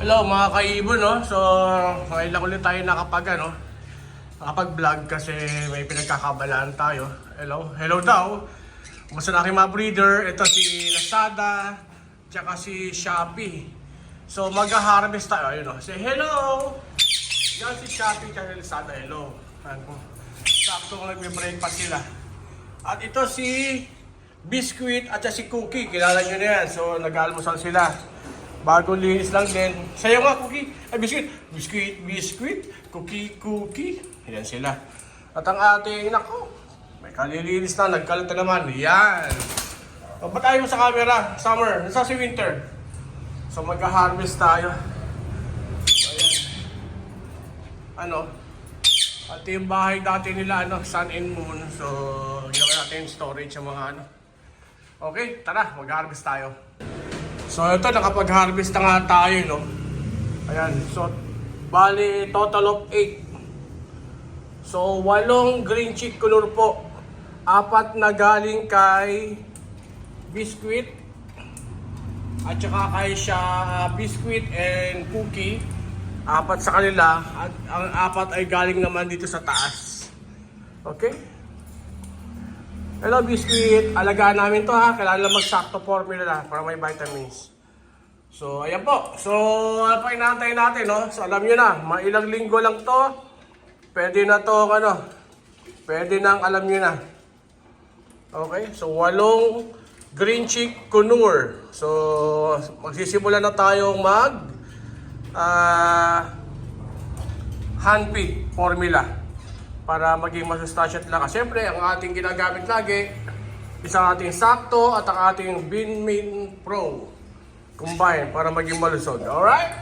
Hello mga kaibon, no? So, ngayon lang ulit tayo nakapag-vlog kasi may pinagkakabalaan tayo. Hello daw. Kumusta na aking mga breeder? Ito si Lazada, tsaka si Shopee. So, mag-harvest tayo. Ayun, no? Say hello! Yan si Shopee, tsaka si Lazada. Hello. Sakto kung nagme-breakfast sila. At ito si Biscuit at si Cookie. Kilala nyo na yan. So, nag-almusal sila. Bagong linis lang din. Sa'yo nga, Cookie. Ay, Biscuit. Cookie. Ayan sila. At ang ating, nako, may kalilinis na, nagkalat na naman. Yan. So, ba't tayo sa camera? Summer. Nasa si winter. So, mag-harvest tayo. So, ayan. At yung bahay dati nila, sun and moon. So, gawin natin storage yung mga Okay, tara, mag-harvest tayo. So ito, nakapag-harvest na nga tayo, no? Ayan, so bali total of 8. So 8 green chick color po. 4 na galing kay Biscuit at saka kay Biscuit and Cookie. 4 sa kanila at ang 4 ay galing naman dito sa taas. Okay? Hello Biscuit, alagaan namin to ha, kailangan lang magsakto formula na para may vitamins. So ayan po, so ano pa inaantay natin, no? So alam nyo na, mailang linggo lang to, pwede na to, pwede nang alam nyo na. Okay, so 8 green chick kunur. So magsisimula na tayong hand feed formula para maging masustansya talaga. Siyempre, ang ating ginagamit lagi, isang ating sakto at ang ating Binmin Pro combine para maging malusog. Alright?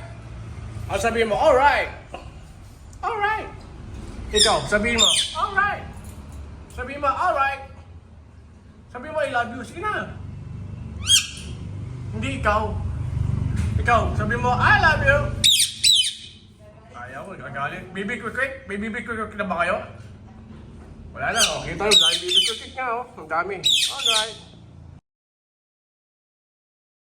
Ang sabihin mo, alright. Alright. Ikaw, sabihin mo, alright. Sabihin mo, alright. Sabihin mo, I love you. Sige na. Hindi ikaw. Ikaw, sabihin mo, I love you. Ayaw, nagagalit. Baby quick. May baby quick na ba kayo? Wala na, okay tayo. Dahil baby quick nga, oh. Ang dami. Alright.